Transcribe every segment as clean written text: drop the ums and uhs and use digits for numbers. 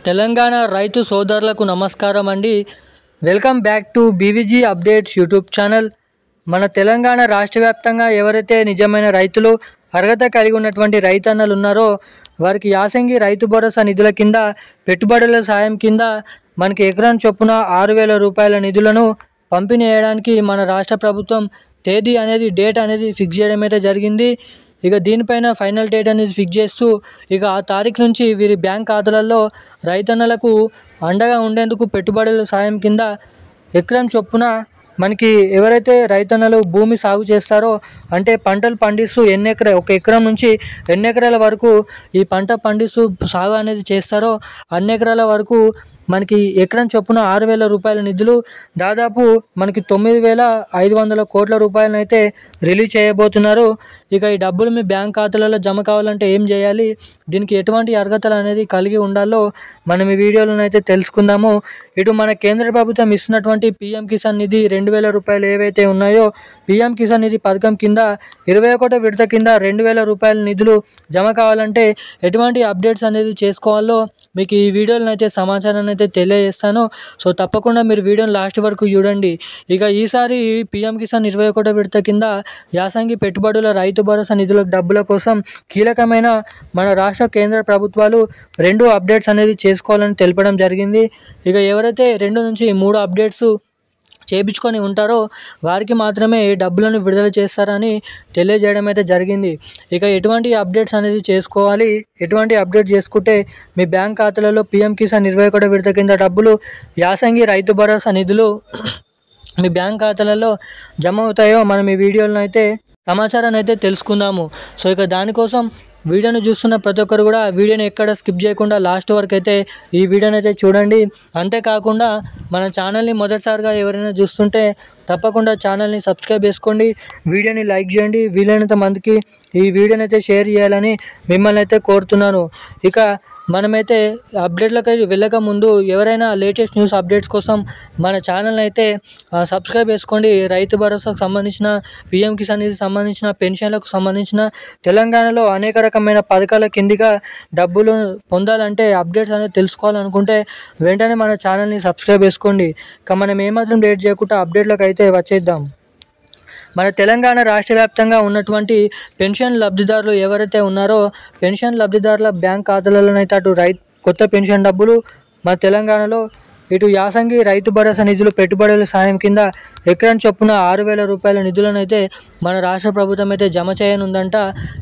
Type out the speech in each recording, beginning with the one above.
తెలంగాణ రైతు సోదరులకు నమస్కారం అండి. Welcome back to BVG updates YouTube channel. మన తెలంగాణ రాష్ట్ర వ్యాప్తంగా ఎవరైతే నిజమైన రైతులు అర్హత కలిగి ఉన్నటువంటి రైతన్నలు ఉన్నారో వారికి యాసంగి రైతు భరోసా నిధుల కింద పెట్టుబడుల సాయం కింద మనకి ఎకరం చొప్పున 6,000 రూపాయల నిధులను పంపిణీ చేయడానికి మన రాష్ట్ర ప్రభుత్వం తేదీ అనేది డేట్ అనేది ఫిక్స్ చేయడం అయితే జరిగింది. ఇక దీనిపైన ఫైనల్ డేట్ అనేది ఫిక్స్ చేస్తూ ఇక ఆ తారీఖు నుంచి వీరి బ్యాంక్ ఖాతాలలో రైతన్నలకు అండగా ఉండేందుకు పెట్టుబడుల సాయం కింద ఎకరం చొప్పున మనకి ఎవరైతే రైతన్నలు భూమి సాగు చేస్తారో అంటే పంటలు పండిస్తూ ఒక ఎకరం నుంచి ఎన్ని ఎకరాల వరకు ఈ పంట పండిస్తూ సాగు అనేది చేస్తారో అన్ని ఎకరాల వరకు మనకి ఎకరం చొప్పున 6,000 రూపాయల నిధులు దాదాపు మనకి 9,500 కోట్ల రూపాయలను అయితే రిలీజ్ చేయబోతున్నారు. ఇక ఈ డబ్బులు మీ బ్యాంక్ ఖాతాలలో జమ కావాలంటే ఏం చేయాలి, దీనికి ఎటువంటి అర్హతలు అనేది కలిగి ఉండాలో మనం ఈ వీడియోలో అయితే తెలుసుకుందాము. ఇటు మన కేంద్ర ప్రభుత్వం ఇస్తున్నటువంటి పీఎం కిసాన్ నిధి 2,000 రూపాయలు ఏవైతే ఉన్నాయో పీఎం కిసాన్ నిధి పథకం కింద 21వ విడత కింద 2,000 రూపాయల నిధులు జమ కావాలంటే ఎటువంటి అప్డేట్స్ అనేది చేసుకోవాలో మీకు ఈ వీడియోలో అయితే సమాచారాన్ని అయితే తెలియజేస్తాను. సో తప్పకుండా మీరు వీడియోని లాస్ట్ వరకు చూడండి. ఇక ఈసారి పీఎం కిసాన్ 21వ విడత కింద యాసంగి పెట్టుబడుల రైతు భరోసా నిధుల డబ్బుల కోసం కీలకమైన మన రాష్ట్ర కేంద్ర ప్రభుత్వాలు 2 అప్డేట్స్ అనేది చేసుకోవాలని తెలపడం జరిగింది. ఇక ఎవరైతే 2 నుంచి 3 అప్డేట్స్ చేయించుకొని ఉంటారో వారికి మాత్రమే డబ్బులను విడుదల చేస్తారని తెలియజేయడం అయితే జరిగింది. ఇక ఎటువంటి అప్డేట్స్ అనేది చేసుకోవాలి, ఎటువంటి అప్డేట్ చేసుకుంటే మీ బ్యాంక్ ఖాతాలలో పీఎం కిసాన్ 21వ విడత కింద డబ్బులు యాసంగి రైతు భరోసా నిధులు మీ బ్యాంక్ ఖాతాలలో జమ అవుతాయో మనం ఈ వీడియోలో అయితే సమాచారాన్ని అయితే తెలుసుకుందాము. సో ఇక దానికోసం వీడియోని చూస్తున్న ప్రతి ఒక్కరు కూడా వీడియోని ఎక్కడ స్కిప్ చేయకుండా లాస్ట్ వరకు అయితే ఈ వీడియోని అయితే చూడండి. అంతేకాకుండా మన ఛానల్ని మొదటిసారిగా ఎవరైనా చూస్తుంటే తప్పకుండా ఛానల్ని సబ్స్క్రైబ్ చేసుకోండి, వీడియోని లైక్ చేయండి, వీలైనంత మందికి ఈ వీడియోని అయితే షేర్ చేయాలని మిమ్మల్ని అయితే కోరుతున్నాను. ఇక మనమైతే అప్డేట్లకి వెళ్ళక ముందు ఎవరైనా లేటెస్ట్ న్యూస్ అప్డేట్స్ కోసం మన ఛానల్ని అయితే సబ్స్క్రైబ్ చేసుకోండి. రైతు భరోసాకు సంబంధించిన పీఎం కిసాన్ నిధికి సంబంధించిన పెన్షన్లకు సంబంధించిన తెలంగాణలో అనేక రకమైన పథకాల కిందిగా డబ్బులు పొందాలంటే అప్డేట్స్ అనేది తెలుసుకోవాలనుకుంటే వెంటనే మన ఛానల్ని సబ్స్క్రైబ్ చేసుకోండి. ఇక మనం ఏమాత్రం లేట్ చేయకుండా అప్డేట్లకు అయితే వచ్చేద్దాం. మన తెలంగాణ రాష్ట్ర వ్యాప్తంగా ఉన్నటువంటి పెన్షన్ లబ్ధిదారులు ఎవరైతే ఉన్నారో పెన్షన్ లబ్ధిదారుల బ్యాంక్ ఖాతాలలోనైతే అటు కొత్త పెన్షన్ డబ్బులు మన తెలంగాణలో ఇటు యాసంగి రైతు భరోసా నిధులు పెట్టుబడుల సాయం కింద ఎకరం చొప్పున 6,000 రూపాయల నిధులను అయితే మన రాష్ట్ర ప్రభుత్వం అయితే జమ చేయనుందంట.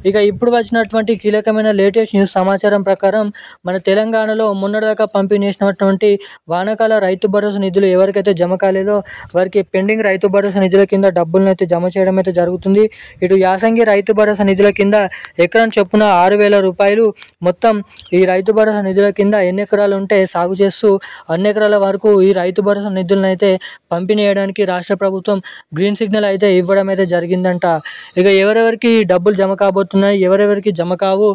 ఇక ఇప్పుడు వచ్చినటువంటి కీలకమైన లేటెస్ట్ న్యూస్ సమాచారం ప్రకారం మన తెలంగాణలో మొన్నటిదాకా పంపిణీ చేసినటువంటి వానాకాల రైతు భరోసా నిధులు ఎవరికైతే జమ కాలేదో వారికి పెండింగ్ రైతు భరోసా నిధుల కింద డబ్బులను అయితే జమ చేయడం అయితే జరుగుతుంది. ఇటు యాసంగి రైతు భరోసా నిధుల కింద ఎకరం చొప్పున 6,000 రూపాయలు మొత్తం ఈ రైతు భరోసా నిధుల కింద ఎన్ని ఎకరాలు ఉంటే సాగు చేస్తూ అన్ని ఎకరాల వరకు ఈ రైతు భరోసా నిధులను అయితే పంపిణీ చేయడానికి రాష్ట్ర ప్రభుత్వం గ్రీన్ సిగ్నల్ అయితే ఇవ్వడం అయితే జరిగిందంట. ఇక ఎవరెవరికి డబ్బులు జమ కాబోతున్నాయి, ఎవరెవరికి జమ కావు,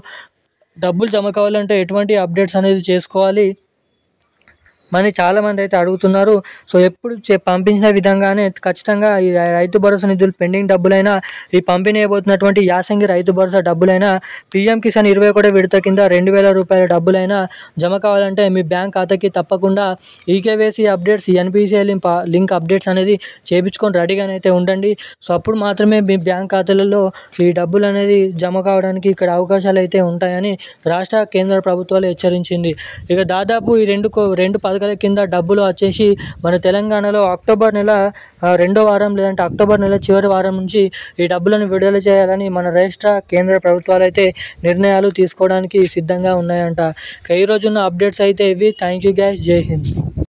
డబ్బులు జమ కావాలంటే ఎటువంటి అప్డేట్స్ అనేది చేసుకోవాలి అని చాలామంది అయితే అడుగుతున్నారు. సో ఎప్పుడు పంపించిన విధంగానే ఖచ్చితంగా ఈ రైతు భరోసా నిధులు పెండింగ్ డబ్బులైనా ఈ పంపిణీ అయిపోతున్నటువంటి యాసంగి రైతు భరోసా డబ్బులైనా పీఎం కిసాన్ 21వ విడత కింద 2,000 రూపాయల డబ్బులైనా జమ కావాలంటే మీ బ్యాంక్ ఖాతాకి తప్పకుండా eKYC updates, NPCI link updates అనేది చేయించుకొని రెడీగానైతే ఉండండి. సో అప్పుడు మాత్రమే మీ బ్యాంక్ ఖాతాలలో ఈ డబ్బులు అనేది జమ కావడానికి ఇక్కడ అవకాశాలు అయితే ఉంటాయని రాష్ట్ర కేంద్ర ప్రభుత్వాలు హెచ్చరించింది. ఇక దాదాపు ఈ రెండు పథకాల కింద డబ్బులు వచ్చేసి మన తెలంగాణలో అక్టోబర్ నెల 2వ వారం లేదంటే అక్టోబర్ నెల చివరి వారం నుంచి ఈ డబ్బులను విడుదల చేయాలని మన రాష్ట్ర కేంద్ర ప్రభుత్వాలు అయితే నిర్ణయాలు తీసుకోవడానికి సిద్ధంగా ఉన్నాయంట. ఈ రోజున్న అప్డేట్స్ అయితే ఇవి. థ్యాంక్ యూ గైస్, జై హింద్.